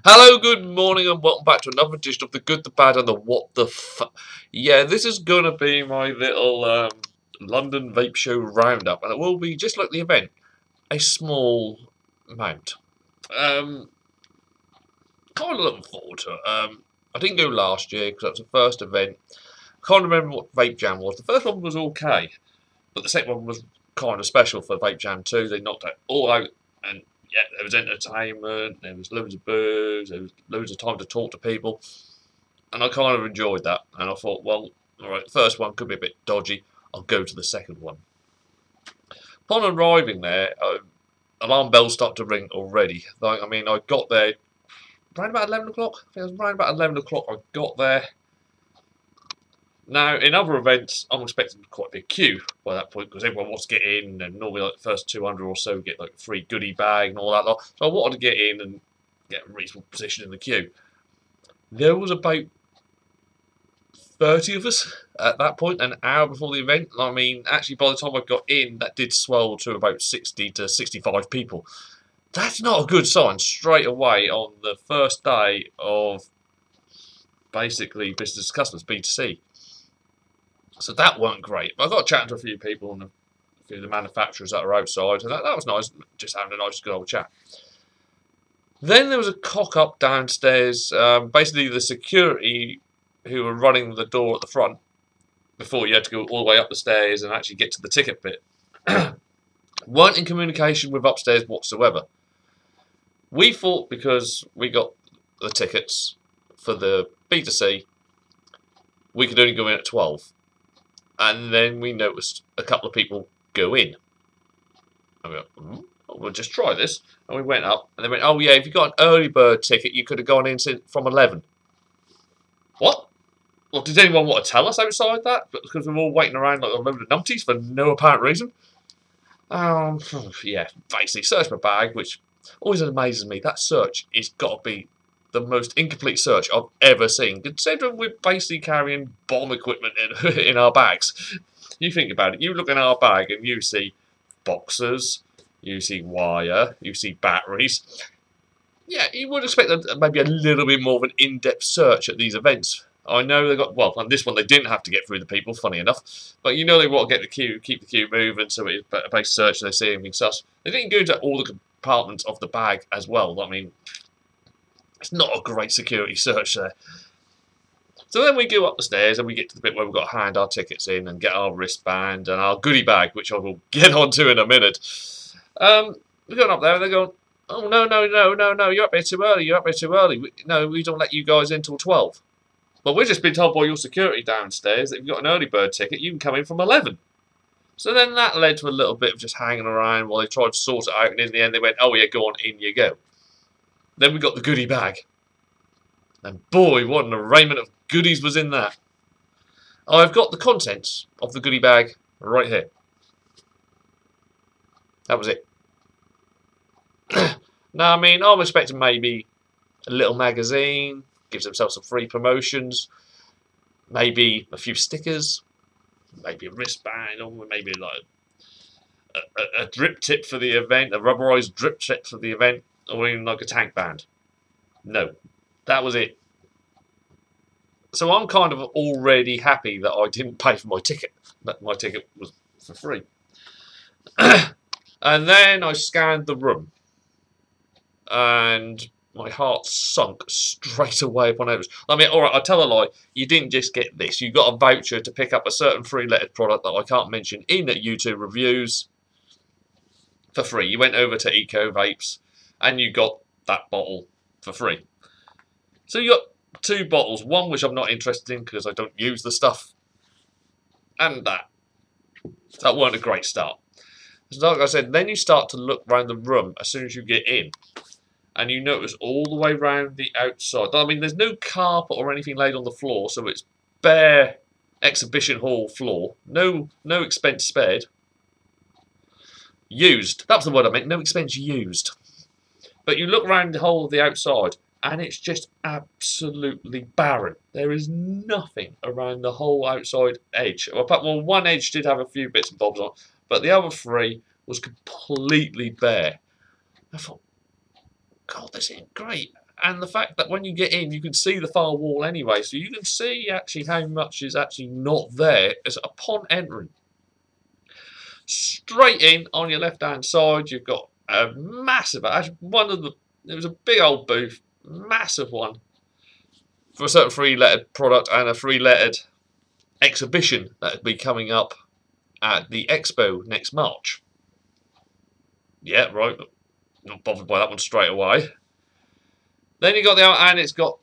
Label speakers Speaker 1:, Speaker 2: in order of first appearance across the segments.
Speaker 1: Hello, good morning, and welcome back to another edition of the Good, the Bad, and the What the Fuck. Yeah, this is going to be my little London Vape Show roundup, and it will be just like the event, a small amount. Kind of looking forward to it. I didn't go last year because that was the first event. I can't remember what Vape Jam was. The first one was okay, but the second one was kind of special for Vape Jam 2. They knocked it all out, and yeah, there was entertainment, there was loads of booze, there was loads of time to talk to people, and I kind of enjoyed that. And I thought, well, all right, the first one could be a bit dodgy. I'll go to the second one. Upon arriving there, alarm bells start to ring already. Like, I mean, I got there around about 11 o'clock. I think it was around about 11 o'clock I got there. Now, in other events, I'm expecting quite a big queue by that point because everyone wants to get in, and normally like the first 200 or so get like a free goodie bag and all that lot. So I wanted to get in and get a reasonable position in the queue. There was about 30 of us at that point, an hour before the event. I mean, actually, by the time I got in, that did swell to about 60 to 65 people. That's not a good sign straight away on the first day of basically business to customers, B2C. So that weren't great. But I got chatting to a few people and a few of the manufacturers that are outside, and that was nice, just having a nice good old chat. Then there was a cock up downstairs. Basically, the security who were running the door at the front, before you had to go all the way up the stairs and actually get to the ticket bit, weren't in communication with upstairs whatsoever. We thought because we got the tickets for the B2C, we could only go in at 12. And then we noticed a couple of people go in. And we went, we'll just try this. And we went up, and they went, oh yeah, if you got an early bird ticket, you could have gone in from 11. What? Well, did anyone want to tell us outside that? Because we were all waiting around like a load of numpties for no apparent reason. Yeah, basically, searched my bag, which always amazes me. That search has got to be the most incomplete search I've ever seen, considering we're basically carrying bomb equipment in our bags. You think about it, you look in our bag and you see boxes, you see wire, you see batteries. Yeah, you would expect maybe a little bit more of an in-depth search at these events. I know they got, well, on this one they didn't have to get through the people, funny enough, but you know they want to get the queue, keep the queue moving, so it's a base search and they see anything sus. They didn't go to all the compartments of the bag as well. I mean, it's not a great security search there. So then we go up the stairs and we get to the bit where we've got to hand our tickets in and get our wristband and our goodie bag, which I will get onto in a minute. We're going up there and they're going, oh, no, you're up here too early, we don't let you guys in till 12. Well, we've just been told by your security downstairs that if you've got an early bird ticket, you can come in from 11. So then that led to a little bit of just hanging around while they tried to sort it out, and in the end they went, oh yeah, go on, in you go. Then we got the goodie bag. And boy, what an arraignment of goodies was in that. I've got the contents of the goodie bag right here. That was it. Now, I mean, I'm expecting maybe a little magazine, gives themselves some free promotions, maybe a few stickers, maybe a wristband, or maybe like a drip tip for the event, a rubberized drip tip for the event, or even like a tank band. No, that was it. So I'm kind of already happy that I didn't pay for my ticket. That my ticket was for free. And then I scanned the room. And my heart sunk straight away upon it. I mean, alright, I'll tell a lie. You didn't just get this. You got a voucher to pick up a certain free-lettered product that I can't mention in the YouTube reviews for free. You went over to Eco Vapes and you got that bottle for free. So you got 2 bottles. One which I'm not interested in because I don't use the stuff. And that. That weren't a great start. So like I said, then you start to look around the room as soon as you get in. And you notice all the way around the outside. I mean, there's no carpet or anything laid on the floor, so it's bare exhibition hall floor. No expense spared. Used. That was the word I meant. No expense used. But you look around the whole of the outside, and it's just absolutely barren. There is nothing around the whole outside edge. Well, one edge did have a few bits and bobs on, but the other 3 was completely bare. I thought, God, this ain't great. And the fact that when you get in, you can see the far wall anyway, so you can see actually how much is actually not there as upon entering. Straight in on your left-hand side, you've got a massive, actually there was a big old booth, massive one, for a certain three-lettered product and a three-lettered exhibition that will be coming up at the expo next March. Yeah, right, not bothered by that one straight away. Then you got the and it's got,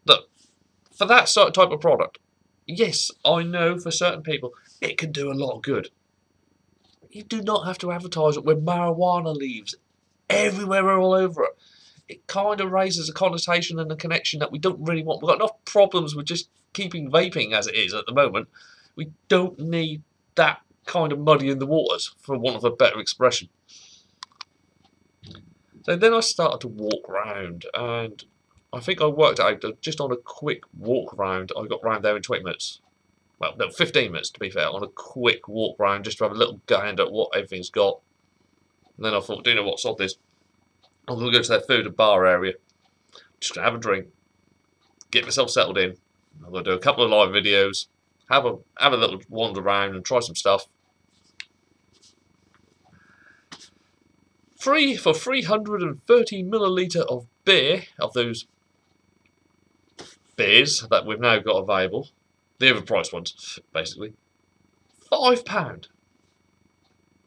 Speaker 1: look, for that sort of type of product, yes, I know for certain people it can do a lot of good. You do not have to advertise it with marijuana leaves everywhere all over it. It kind of raises a connotation and a connection that we don't really want. We've got enough problems with just keeping vaping as it is at the moment. We don't need that kind of muddy in the waters, for want of a better expression. So then I started to walk around, and I think I worked out that just on a quick walk around, I got round there in 20 minutes. Well, no, 15 minutes to be fair, on a quick walk around just to have a little gander at what everything's got. And then I thought, do you know what, sod this. I'm going to go to that food and bar area, just going to have a drink, get myself settled in. I'm going to do a couple of live videos, have a little wander around and try some stuff. Free for 330 milliliter of beer, of those beers that we've now got available, the overpriced ones, basically, £5.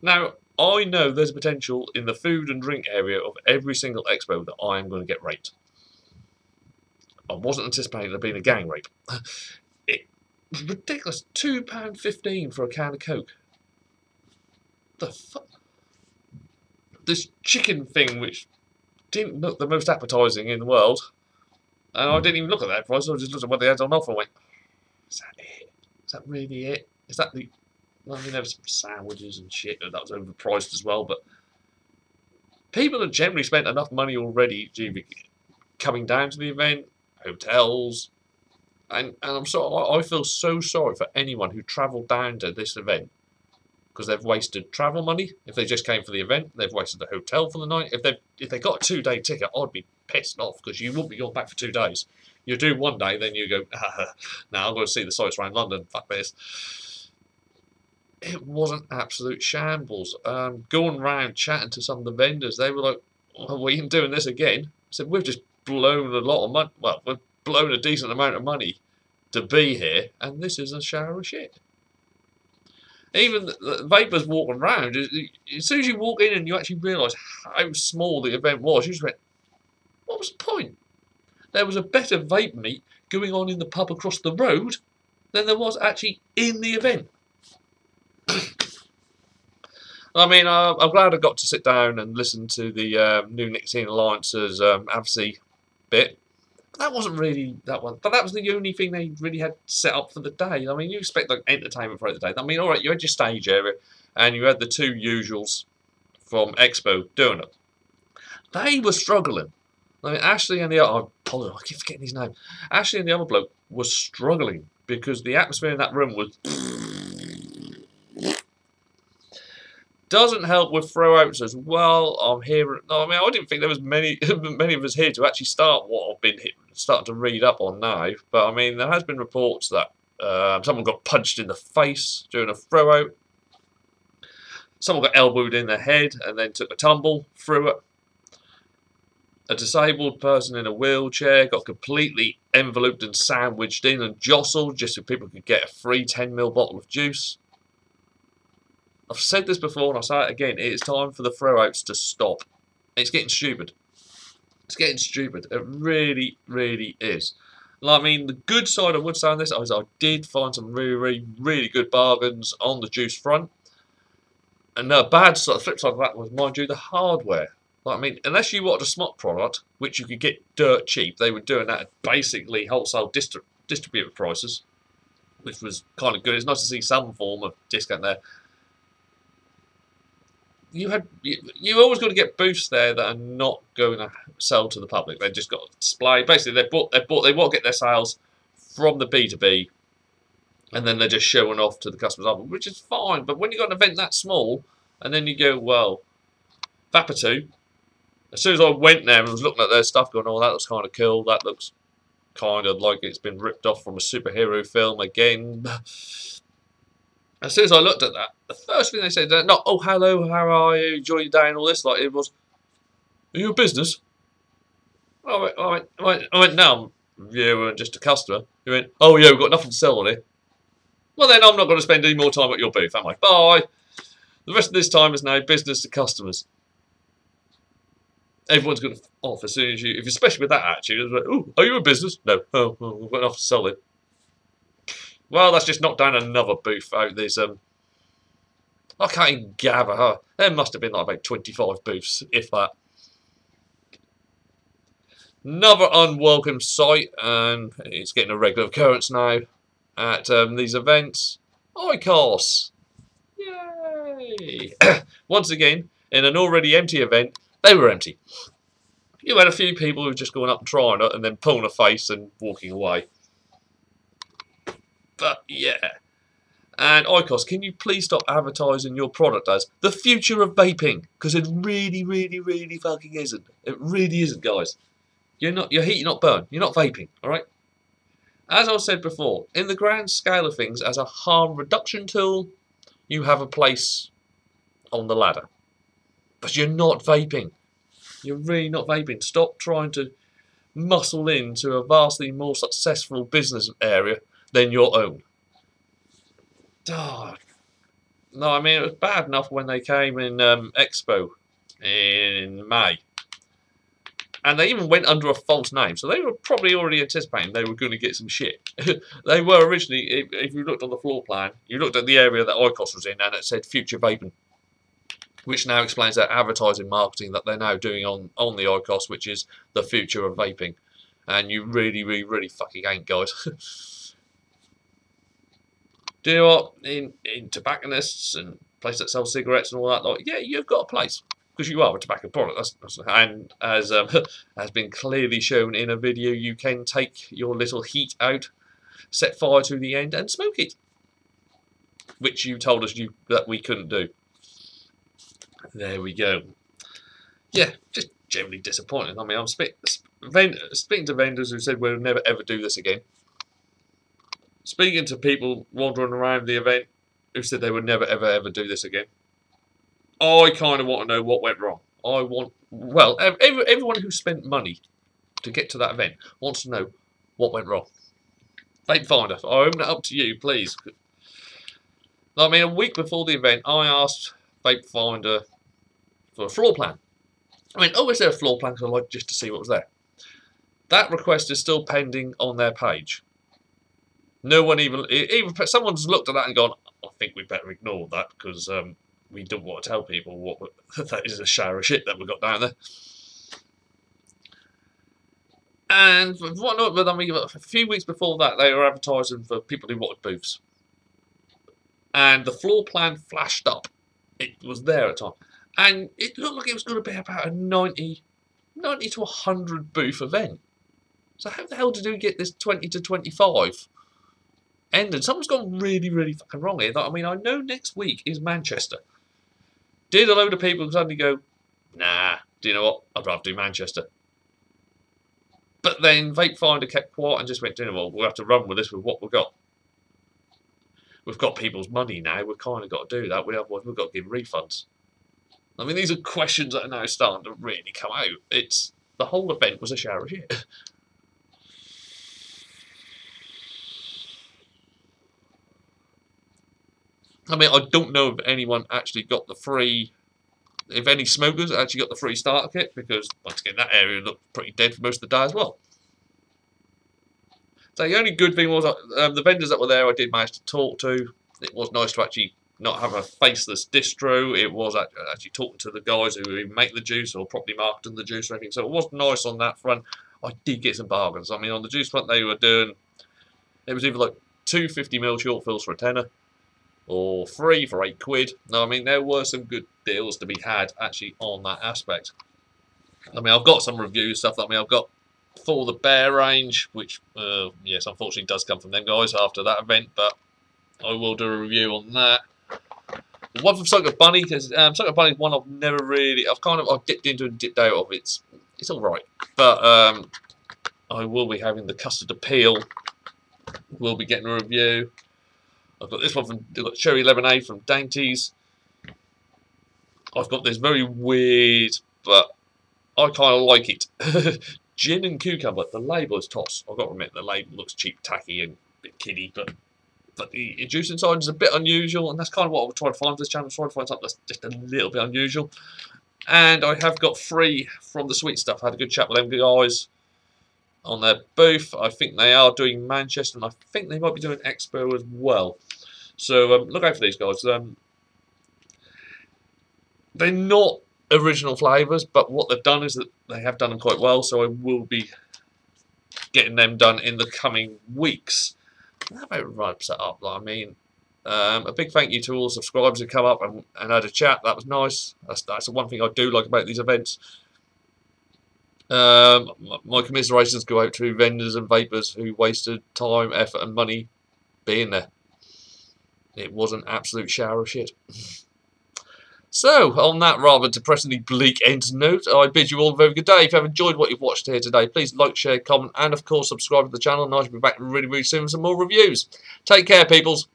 Speaker 1: Now, I know there's potential in the food and drink area of every single expo that I am going to get raped. I wasn't anticipating there being a gang rape. It was ridiculous. £2.15 for a can of Coke. The fuck? This chicken thing, which didn't look the most appetising in the world, and I didn't even look at that price, I just looked at what they had on offer and went, is that it? Is that really it? Is that the... Well, I mean, there were some sandwiches and shit, and that was overpriced as well, but people have generally spent enough money already coming down to the event, hotels, and I feel so sorry for anyone who travelled down to this event, because they've wasted travel money. If they just came for the event, they've wasted the hotel for the night. If they got a 2-day ticket, I'd be pissed off, because you won't be going back for 2 days. You do one day, then you go, now I'm going to see the sights around London, fuck this. It was an absolute shambles. Going around chatting to some of the vendors, they were like, well, we ain't doing this again. I said, we've just blown a lot of money, well, we've blown a decent amount of money to be here, and this is a shower of shit. Even the vapors walking around, as soon as you walk in and you actually realise how small the event was, you just went, what was the point? There was a better vape meet going on in the pub across the road than there was actually in the event. I mean, I'm glad I got to sit down and listen to the new Nicotine Alliance's advocacy bit. That wasn't really that one, but that was the only thing they really had set up for the day. I mean, you expect like entertainment for the day. I mean, all right, you had your stage area, and you had the two usuals from Expo doing it. They were struggling. I mean, Ashley and the other, I keep forgetting his name. Ashley and the other bloke was struggling because the atmosphere in that room was. Doesn't help with throwouts as well. I'm hearing. No, I mean, I didn't think there was many of us here to actually start what I've been starting to read up on now. But I mean, there has been reports that someone got punched in the face during a throwout. Someone got elbowed in the head and then took a tumble through it. A disabled person in a wheelchair got completely enveloped and sandwiched in and jostled just so people could get a free 10ml bottle of juice. I've said this before and I'll say it again. It is time for the throwouts to stop. It's getting stupid. It's getting stupid. It really, really is. Like, I mean, the good side I would say on this is I did find some really, really, really good bargains on the juice front. And the bad side, the flip side of that was, mind you, the hardware. Like, I mean, unless you wanted a smart product, which you could get dirt cheap, they were doing that at basically wholesale distributor prices, which was kind of good. It's nice to see some form of discount there. You always got to get booths there that are not going to sell to the public. They've just got to display. Basically, they want to get their sales from the B2B, and then they're just showing off to the customers, which is fine. But when you've got an event that small, and then you go, well, Vapor 2, As soon as I went there and was looking at their stuff, going, "Oh, that looks kind of cool. That looks kind of like it's been ripped off from a superhero film again." As soon as I looked at that, the first thing they said, not, "Oh, hello, how are you? Enjoy your day," and all this. Like, it was, "Are you a business?" I went, "No, we're just a customer." He went, "Oh, yeah, we've got nothing to sell on here." Well, then I'm not going to spend any more time at your booth, am I? Bye. The rest of this time is now business to customers. Everyone's going to off as soon as you, if especially with that attitude, it's like, "Oh, are you a business?" "No." "Oh, well, we've got enough to sell it." Well, that's just knocked down another booth out. There's I can't even gather. Huh? There must have been like about 25 booths, if that. Another unwelcome sight, and it's getting a regular occurrence now at these events. ICOS! Yay! Once again, in an already empty event, they were empty. You had a few people who were just going up and trying it and then pulling a face and walking away. But yeah. And ICOS, can you please stop advertising your product as the future of vaping? Because it really, really, really fucking isn't. It really isn't, guys. You're heat, you're not burn. You're not vaping, alright? As I said before, in the grand scale of things, as a harm reduction tool, you have a place on the ladder. But you're not vaping. You're really not vaping. Stop trying to muscle into a vastly more successful business area than your own. Oh, no, I mean, it was bad enough when they came in Expo in May. And they even went under a false name. So they were probably already anticipating they were going to get some shit. They were originally, if you looked on the floor plan, you looked at the area that ICOS was in and it said Future Vaping. Which now explains their advertising marketing that they're now doing on the ICOS, which is the future of vaping. And you really, really, really fucking ain't, guys. Do you know what? In tobacconists and places that sell cigarettes and all that, like, yeah, you've got a place. Because you are a tobacco product. And as has been clearly shown in a video, you can take your little heat out, set fire to the end, and smoke it. Which you told us that we couldn't do. There we go. Yeah, just generally disappointing. I mean, I'm speaking to vendors who said we'll never ever do this again. Speaking to people wandering around the event who said they would never ever do this again. I kind of want to know what went wrong. Well, everyone who spent money to get to that event wants to know what went wrong. VapeFindr, I open it up to you, please. I mean, a week before the event, I asked VapeFindr for a floor plan. I mean, oh, is there a floor plan? Because I'd like just to see what was there. That request is still pending on their page. No one even someone's looked at that and gone, "I think we better ignore that because we don't want to tell people what that is a shower of shit that we got down there." And whatnot, but I mean, a few weeks before that, they were advertising for people who wanted booths, and the floor plan flashed up. It was there at the time, and it looked like it was going to be about a 90 to 100 booth event. So how the hell did we get this 20 to 25? Ended. Something's gone really, really fucking wrong here. I mean, I know next week is Manchester. Did a load of people suddenly go, "Nah, do you know what? I'd rather do Manchester." But then VapeFindr kept quiet and just went, "You know what? We'll have to run with this with what we've got. We've got people's money now. We've kind of got to do that. Otherwise, we've got to give refunds." I mean, these are questions that are now starting to really come out. The whole event was a shower of shit. I mean, I don't know if anyone actually got the free, if any smokers actually got the free starter kit, because, once again, that area looked pretty dead for most of the day as well. So the only good thing was the vendors that were there I did manage to talk to. It was nice to actually not have a faceless distro. It was actually talking to the guys who make the juice or properly marketing the juice or anything. So it was nice on that front. I did get some bargains. I mean, on the juice front they were doing, it was either like 2 50ml short fills for a tenner, or 3 for £8. No, I mean, there were some good deals to be had actually on that aspect. I mean, I've got some review stuff. I mean, I've got for the bear range, which, yes, unfortunately does come from them guys after that event, but I will do a review on that. One from Sucker Bunny, because Sucker Bunny is one I've never really, I've dipped into and dipped out of. It's alright. But I will be having the Custard Appeal. We'll be getting a review. I've got this one from Cherry Lemonade from Dainties. I've got this very weird, but I kind of like it. Gin and cucumber. The label is toss. I've got to admit, the label looks cheap, tacky, and a bit kiddie, but the juice inside is a bit unusual, and that's kind of what I'm trying to find for this channel. I'm trying to find something that's just a little bit unusual. And I have got 3 from the Sweet Stuff. I had a good chat with them guys on their booth. I think they are doing Manchester, and I think they might be doing Expo as well. So look out for these guys. They're not original flavours, but what they've done is that they have done them quite well, so I will be getting them done in the coming weeks. That about wraps it up. I mean, a big thank you to all the subscribers who come up and had a chat. That was nice. That's the one thing I do like about these events. My commiserations go out to vendors and vapers who wasted time, effort and money being there. It was an absolute shower of shit. So, on that rather depressingly bleak end note, I bid you all a very good day. If you have enjoyed what you've watched here today, please like, share, comment, and of course subscribe to the channel. And I shall be back really, really soon with some more reviews. Take care, peoples.